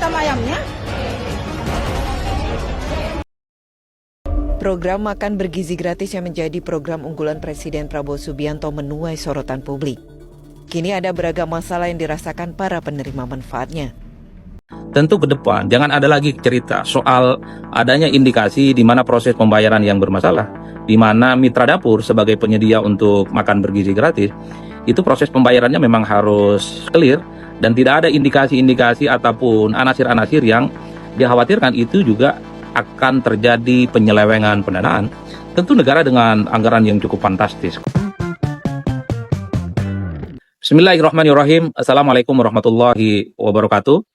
ayam ayamnya. Program makan bergizi gratis yang menjadi program unggulan Presiden Prabowo Subianto menuai sorotan publik. Kini ada beragam masalah yang dirasakan para penerima manfaatnya. Tentu ke depan jangan ada lagi cerita soal adanya indikasi di mana proses pembayaran yang bermasalah, di mana mitra dapur sebagai penyedia untuk makan bergizi gratis, itu proses pembayarannya memang harus clear dan tidak ada indikasi-indikasi ataupun anasir-anasir yang dikhawatirkan itu juga akan terjadi penyelewengan pendanaan. Tentu negara dengan anggaran yang cukup fantastis. Bismillahirrahmanirrahim. Assalamualaikum warahmatullahi wabarakatuh.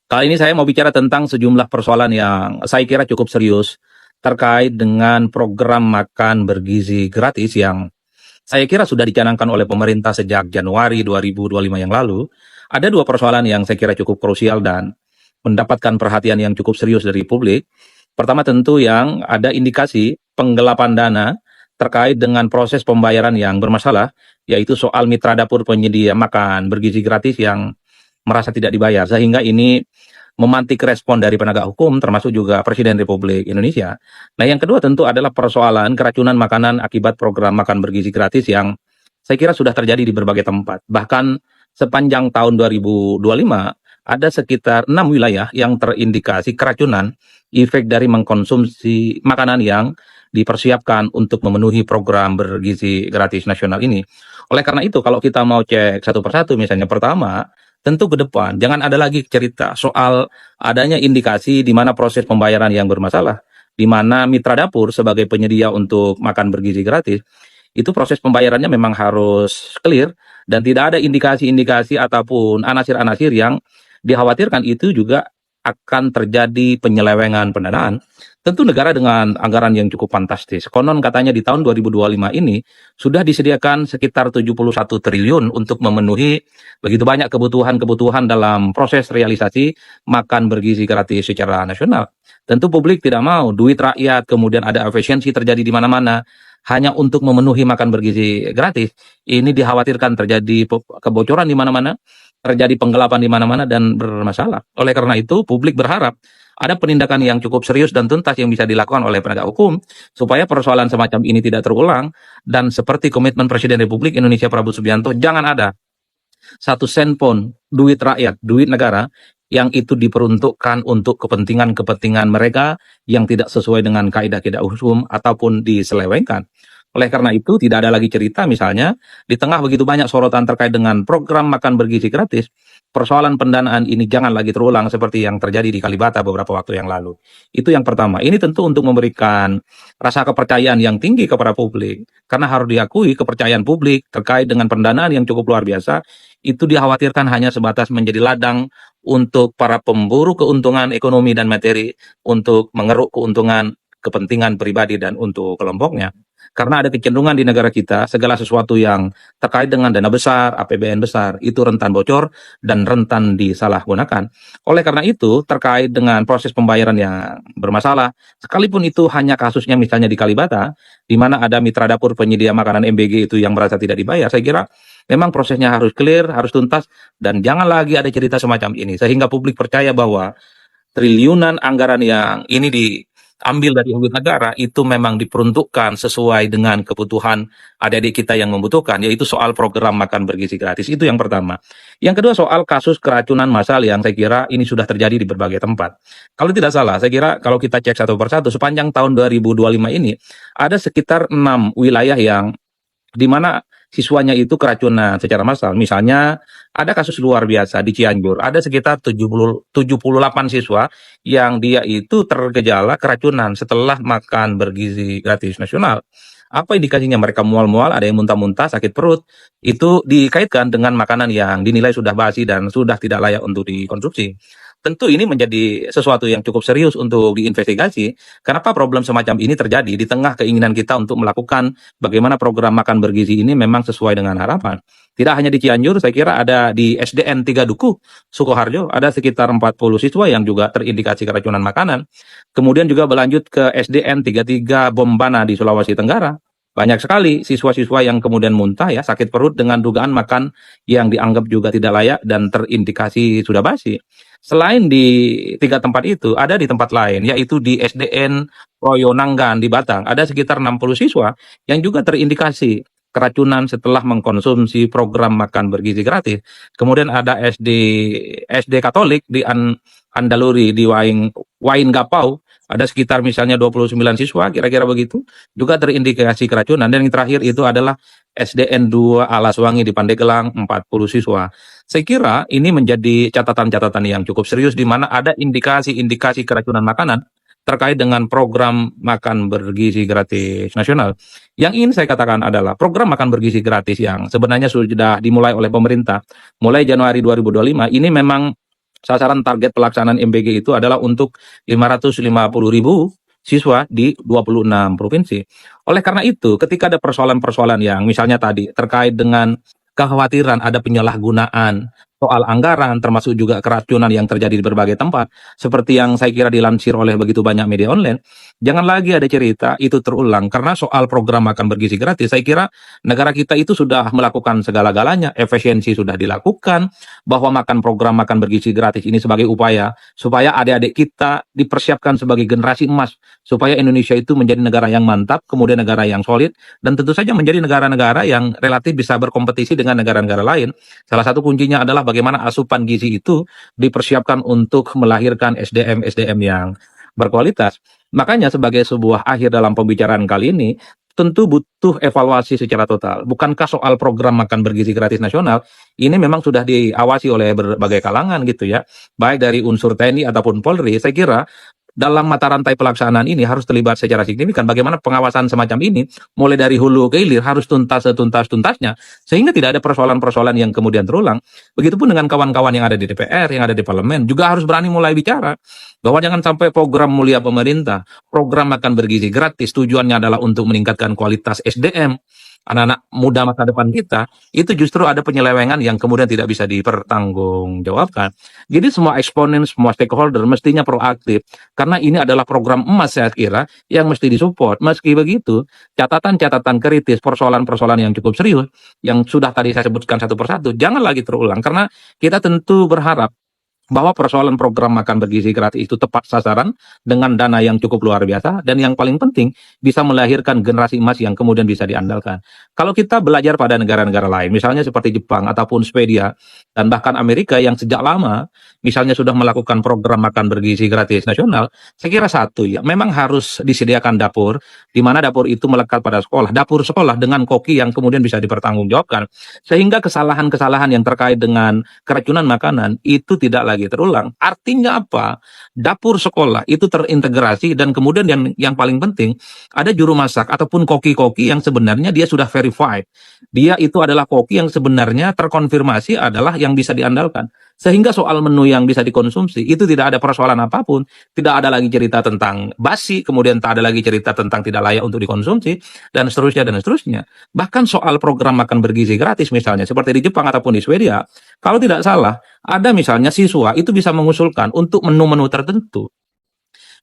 Kali ini saya mau bicara tentang sejumlah persoalan yang saya kira cukup serius terkait dengan program makan bergizi gratis yang saya kira sudah dicanangkan oleh pemerintah sejak Januari 2025 yang lalu. Ada dua persoalan yang saya kira cukup krusial dan mendapatkan perhatian yang cukup serius dari publik. Pertama tentu yang ada indikasi penggelapan dana terkait dengan proses pembayaran yang bermasalah, yaitu soal mitra dapur penyedia makan bergizi gratis yang merasa tidak dibayar, sehingga ini memantik respon dari penegak hukum termasuk juga Presiden Republik Indonesia. Nah, yang kedua tentu adalah persoalan keracunan makanan akibat program makan bergizi gratis yang saya kira sudah terjadi di berbagai tempat. Bahkan sepanjang tahun 2025 ada sekitar 6 wilayah yang terindikasi keracunan efek dari mengkonsumsi makanan yang dipersiapkan untuk memenuhi program bergizi gratis nasional ini. Oleh karena itu, kalau kita mau cek satu persatu, misalnya pertama, tentu ke depan jangan ada lagi cerita soal adanya indikasi di mana proses pembayaran yang bermasalah, di mana mitra dapur sebagai penyedia untuk makan bergizi gratis, itu proses pembayarannya memang harus clear dan tidak ada indikasi-indikasi ataupun anasir-anasir yang dikhawatirkan itu juga akan terjadi penyelewengan pendanaan. Tentu negara dengan anggaran yang cukup fantastis. Konon katanya di tahun 2025 ini sudah disediakan sekitar 71 triliun untuk memenuhi begitu banyak kebutuhan-kebutuhan dalam proses realisasi makan bergizi gratis secara nasional. Tentu publik tidak mau duit rakyat kemudian ada efisiensi terjadi di mana-mana hanya untuk memenuhi makan bergizi gratis. Ini dikhawatirkan terjadi kebocoran di mana-mana, terjadi penggelapan di mana-mana dan bermasalah. Oleh karena itu, publik berharap ada penindakan yang cukup serius dan tuntas yang bisa dilakukan oleh penegak hukum supaya persoalan semacam ini tidak terulang dan seperti komitmen Presiden Republik Indonesia Prabowo Subianto, jangan ada satu sen pun duit rakyat, duit negara yang itu diperuntukkan untuk kepentingan-kepentingan mereka yang tidak sesuai dengan kaidah-kaidah hukum ataupun diselewengkan. Oleh karena itu, tidak ada lagi cerita misalnya, di tengah begitu banyak sorotan terkait dengan program makan bergizi gratis, persoalan pendanaan ini jangan lagi terulang seperti yang terjadi di Kalibata beberapa waktu yang lalu. Itu yang pertama. Ini tentu untuk memberikan rasa kepercayaan yang tinggi kepada publik. Karena harus diakui kepercayaan publik terkait dengan pendanaan yang cukup luar biasa, itu dikhawatirkan hanya sebatas menjadi ladang untuk para pemburu keuntungan ekonomi dan materi untuk mengeruk keuntungan kepentingan pribadi dan untuk kelompoknya. Karena ada kecenderungan di negara kita, segala sesuatu yang terkait dengan dana besar, APBN besar, itu rentan bocor dan rentan disalahgunakan. Oleh karena itu, terkait dengan proses pembayaran yang bermasalah, sekalipun itu hanya kasusnya misalnya di Kalibata, di mana ada mitra dapur penyedia makanan MBG itu yang merasa tidak dibayar, saya kira memang prosesnya harus clear, harus tuntas, dan jangan lagi ada cerita semacam ini, sehingga publik percaya bahwa triliunan anggaran yang ini diambil dari duit negara itu memang diperuntukkan sesuai dengan kebutuhan adik-adik kita yang membutuhkan, yaitu soal program makan bergizi gratis. Itu yang pertama. Yang kedua soal kasus keracunan massal yang saya kira ini sudah terjadi di berbagai tempat. Kalau tidak salah, saya kira kalau kita cek satu persatu, sepanjang tahun 2025 ini ada sekitar 6 wilayah yang di mana siswanya itu keracunan secara massal. Misalnya ada kasus luar biasa di Cianjur, ada sekitar 78 siswa yang dia itu tergejala keracunan setelah makan bergizi gratis nasional. Apa indikasinya? Mereka mual-mual, ada yang muntah-muntah, sakit perut, itu dikaitkan dengan makanan yang dinilai sudah basi dan sudah tidak layak untuk dikonsumsi. Tentu ini menjadi sesuatu yang cukup serius untuk diinvestigasi. Kenapa problem semacam ini terjadi di tengah keinginan kita untuk melakukan bagaimana program makan bergizi ini memang sesuai dengan harapan. Tidak hanya di Cianjur, saya kira ada di SDN 3 Dukuh, Sukoharjo, ada sekitar 40 siswa yang juga terindikasi keracunan makanan. Kemudian juga berlanjut ke SDN 33 Bombana di Sulawesi Tenggara. banyak sekali siswa-siswa yang kemudian muntah ya, sakit perut dengan dugaan makan yang dianggap juga tidak layak dan terindikasi sudah basi. Selain di 3 tempat itu, ada di tempat lain, yaitu di SDN Proyonanggan di Batang. Ada sekitar 60 siswa yang juga terindikasi keracunan setelah mengkonsumsi program makan bergizi gratis. Kemudian ada SD Katolik di Andaluri di Wain Gapau, ada sekitar misalnya 29 siswa, kira-kira begitu, juga terindikasi keracunan. Dan yang terakhir itu adalah SDN 2 Alaswangi di Pandeglang, 40 siswa. Saya kira ini menjadi catatan-catatan yang cukup serius di mana ada indikasi-indikasi keracunan makanan terkait dengan program makan bergizi gratis nasional. Yang ingin saya katakan adalah program makan bergizi gratis yang sebenarnya sudah dimulai oleh pemerintah mulai Januari 2025, ini memang sasaran target pelaksanaan MBG itu adalah untuk 550.000 siswa di 26 provinsi. Oleh karena itu, ketika ada persoalan-persoalan yang misalnya tadi terkait dengan kekhawatiran ada penyalahgunaan soal anggaran, termasuk juga keracunan yang terjadi di berbagai tempat, seperti yang saya kira dilansir oleh begitu banyak media online, jangan lagi ada cerita itu terulang, karena soal program makan bergizi gratis, saya kira negara kita itu sudah melakukan segala-galanya, efisiensi sudah dilakukan, bahwa program makan bergizi gratis ini sebagai upaya, supaya adik-adik kita dipersiapkan sebagai generasi emas, supaya Indonesia itu menjadi negara yang mantap, kemudian negara yang solid, dan tentu saja menjadi negara-negara yang relatif bisa berkompetisi dengan negara-negara lain. Salah satu kuncinya adalah bagaimana asupan gizi itu dipersiapkan untuk melahirkan SDM-SDM yang berkualitas. Makanya sebagai sebuah akhir dalam pembicaraan kali ini, tentu butuh evaluasi secara total. Bukankah soal program makan bergizi gratis nasional ini memang sudah diawasi oleh berbagai kalangan gitu ya, baik dari unsur TNI ataupun Polri. Saya kira dalam mata rantai pelaksanaan ini harus terlibat secara signifikan. Bagaimana pengawasan semacam ini, mulai dari hulu ke hilir, harus tuntas setuntas-tuntasnya, sehingga tidak ada persoalan-persoalan yang kemudian terulang. Begitupun dengan kawan-kawan yang ada di DPR, yang ada di parlemen, juga harus berani mulai bicara, bahwa jangan sampai program mulia pemerintah, program makan bergizi gratis, tujuannya adalah untuk meningkatkan kualitas SDM, anak-anak muda masa depan kita, itu justru ada penyelewengan yang kemudian tidak bisa dipertanggungjawabkan. Jadi semua eksponen, semua stakeholder mestinya proaktif, karena ini adalah program emas saya kira yang mesti disupport. Meski begitu, catatan-catatan kritis, persoalan-persoalan yang cukup serius, yang sudah tadi saya sebutkan satu persatu, jangan lagi terulang, karena kita tentu berharap bahwa persoalan program makan bergizi gratis itu tepat sasaran dengan dana yang cukup luar biasa, dan yang paling penting bisa melahirkan generasi emas yang kemudian bisa diandalkan. Kalau kita belajar pada negara-negara lain, misalnya seperti Jepang ataupun Swedia dan bahkan Amerika yang sejak lama misalnya sudah melakukan program makan bergizi gratis nasional, saya kira satu ya, memang harus disediakan dapur, di mana dapur itu melekat pada sekolah, dapur sekolah dengan koki yang kemudian bisa dipertanggungjawabkan, sehingga kesalahan-kesalahan yang terkait dengan keracunan makanan itu tidak lagi terulang. Artinya apa? Dapur sekolah itu terintegrasi, dan kemudian yang paling penting ada juru masak ataupun koki-koki yang sebenarnya dia sudah verified. Dia itu adalah koki yang sebenarnya terkonfirmasi adalah yang bisa diandalkan. Sehingga soal menu yang bisa dikonsumsi itu tidak ada persoalan apapun, tidak ada lagi cerita tentang basi, kemudian tak ada lagi cerita tentang tidak layak untuk dikonsumsi, dan seterusnya dan seterusnya. Bahkan soal program makan bergizi gratis misalnya seperti di Jepang ataupun di Swedia, kalau tidak salah ada misalnya siswa itu bisa mengusulkan untuk menu-menu tertentu.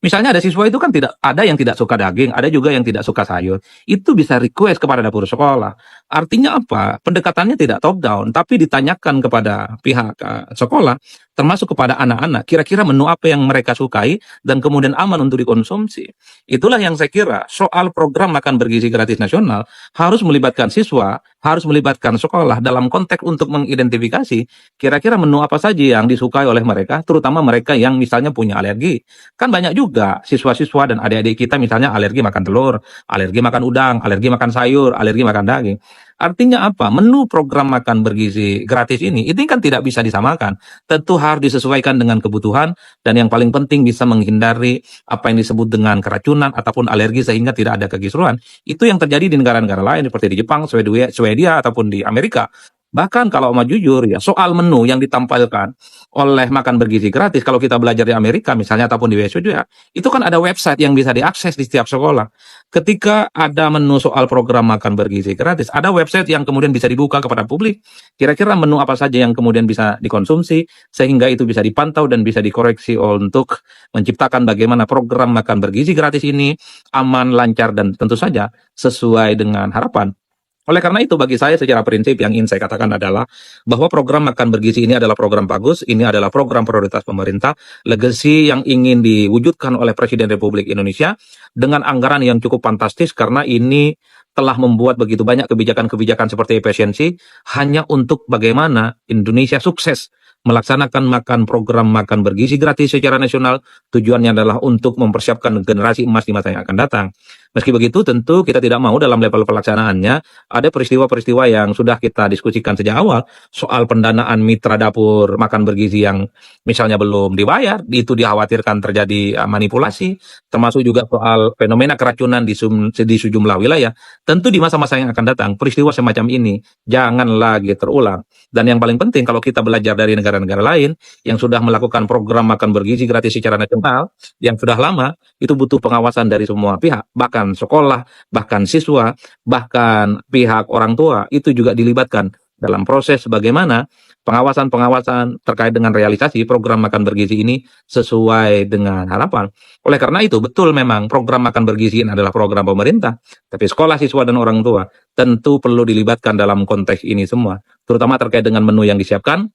Misalnya ada siswa itu kan tidak ada yang tidak suka daging, ada juga yang tidak suka sayur. Itu bisa request kepada dapur sekolah. Artinya apa? Pendekatannya tidak top down, tapi ditanyakan kepada pihak sekolah, termasuk kepada anak-anak, kira-kira menu apa yang mereka sukai dan kemudian aman untuk dikonsumsi. Itulah yang saya kira soal program makan bergizi gratis nasional harus melibatkan siswa, harus melibatkan sekolah dalam konteks untuk mengidentifikasi kira-kira menu apa saja yang disukai oleh mereka, terutama mereka yang misalnya punya alergi. Kan banyak juga siswa-siswa dan adik-adik kita misalnya alergi makan telur, alergi makan udang, alergi makan sayur, alergi makan daging. Artinya apa? Menu program makan bergizi gratis ini kan tidak bisa disamakan. Tentu harus disesuaikan dengan kebutuhan, dan yang paling penting bisa menghindari apa yang disebut dengan keracunan ataupun alergi sehingga tidak ada kekisruhan. Itu yang terjadi di negara-negara lain seperti di Jepang, Swedia ataupun di Amerika. Bahkan kalau mau jujur ya, soal menu yang ditampilkan oleh makan bergizi gratis, kalau kita belajar di Amerika misalnya ataupun di USA, itu kan ada website yang bisa diakses di setiap sekolah. Ketika ada menu soal program makan bergizi gratis, ada website yang kemudian bisa dibuka kepada publik. Kira-kira menu apa saja yang kemudian bisa dikonsumsi, sehingga itu bisa dipantau dan bisa dikoreksi untuk menciptakan bagaimana program makan bergizi gratis ini aman, lancar, dan tentu saja sesuai dengan harapan. Oleh karena itu, bagi saya secara prinsip yang ingin saya katakan adalah bahwa program makan bergizi ini adalah program bagus, ini adalah program prioritas pemerintah, legasi yang ingin diwujudkan oleh Presiden Republik Indonesia dengan anggaran yang cukup fantastis karena ini telah membuat begitu banyak kebijakan-kebijakan seperti efisiensi hanya untuk bagaimana Indonesia sukses melaksanakan program makan bergizi gratis secara nasional. Tujuannya adalah untuk mempersiapkan generasi emas di masa yang akan datang. Meski begitu, tentu kita tidak mau dalam level pelaksanaannya ada peristiwa-peristiwa yang sudah kita diskusikan sejak awal soal pendanaan mitra dapur makan bergizi yang misalnya belum dibayar, itu dikhawatirkan terjadi manipulasi, termasuk juga soal fenomena keracunan di sejumlah wilayah. Tentu di masa-masa yang akan datang, peristiwa semacam ini jangan lagi terulang. Dan yang paling penting kalau kita belajar dari negara-negara lain yang sudah melakukan program makan bergizi gratis secara nasional, yang sudah lama, itu butuh pengawasan dari semua pihak, bahkan sekolah, bahkan siswa, bahkan pihak orang tua itu juga dilibatkan dalam proses bagaimana pengawasan-pengawasan terkait dengan realisasi program makan bergizi ini sesuai dengan harapan. Oleh karena itu, betul memang program makan bergizi ini adalah program pemerintah, tapi sekolah, siswa, dan orang tua tentu perlu dilibatkan dalam konteks ini semua, terutama terkait dengan menu yang disiapkan.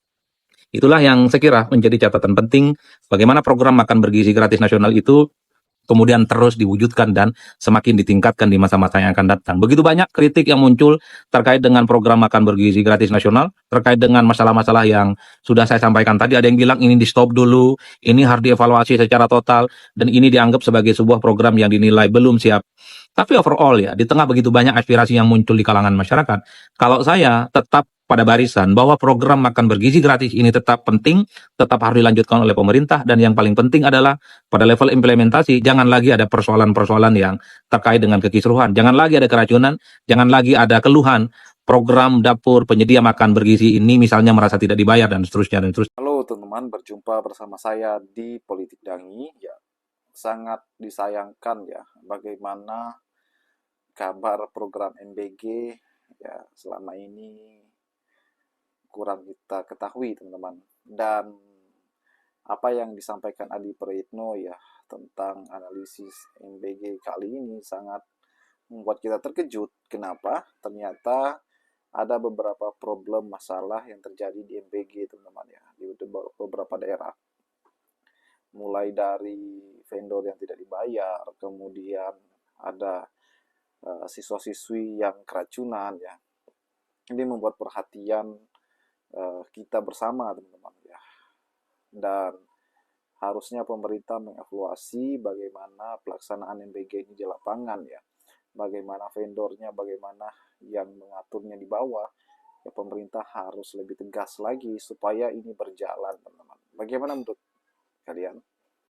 Itulah yang saya kira menjadi catatan penting bagaimana program makan bergizi gratis nasional itu kemudian terus diwujudkan dan semakin ditingkatkan di masa-masa yang akan datang. Begitu banyak kritik yang muncul terkait dengan program makan bergizi gratis nasional, terkait dengan masalah-masalah yang sudah saya sampaikan tadi. Ada yang bilang ini di stop dulu, ini harus dievaluasi secara total, dan ini dianggap sebagai sebuah program yang dinilai belum siap. Tapi overall ya, di tengah begitu banyak aspirasi yang muncul di kalangan masyarakat, kalau saya tetap pada barisan bahwa program makan bergizi gratis ini tetap penting, tetap harus dilanjutkan oleh pemerintah, dan yang paling penting adalah pada level implementasi, jangan lagi ada persoalan-persoalan yang terkait dengan kekisruhan, jangan lagi ada keracunan, jangan lagi ada keluhan program dapur penyedia makan bergizi ini misalnya merasa tidak dibayar dan seterusnya dan seterusnya. Halo teman-teman, berjumpa bersama saya di Politik Dangi. Ya, sangat disayangkan ya bagaimana kabar program MBG ya selama ini kurang kita ketahui teman-teman. Dan apa yang disampaikan Adi Praitno ya tentang analisis MBG kali ini sangat membuat kita terkejut. Kenapa? Ternyata ada beberapa problem masalah yang terjadi di MBG teman-teman ya di beberapa daerah, mulai dari vendor yang tidak dibayar, kemudian ada siswa-siswi yang keracunan ya. Ini membuat perhatian kita bersama teman-teman ya, dan harusnya pemerintah mengevaluasi bagaimana pelaksanaan MBG ini di lapangan ya, bagaimana vendornya, bagaimana yang mengaturnya di bawah ya. Pemerintah harus lebih tegas lagi supaya ini berjalan teman-teman. Bagaimana menurut kalian?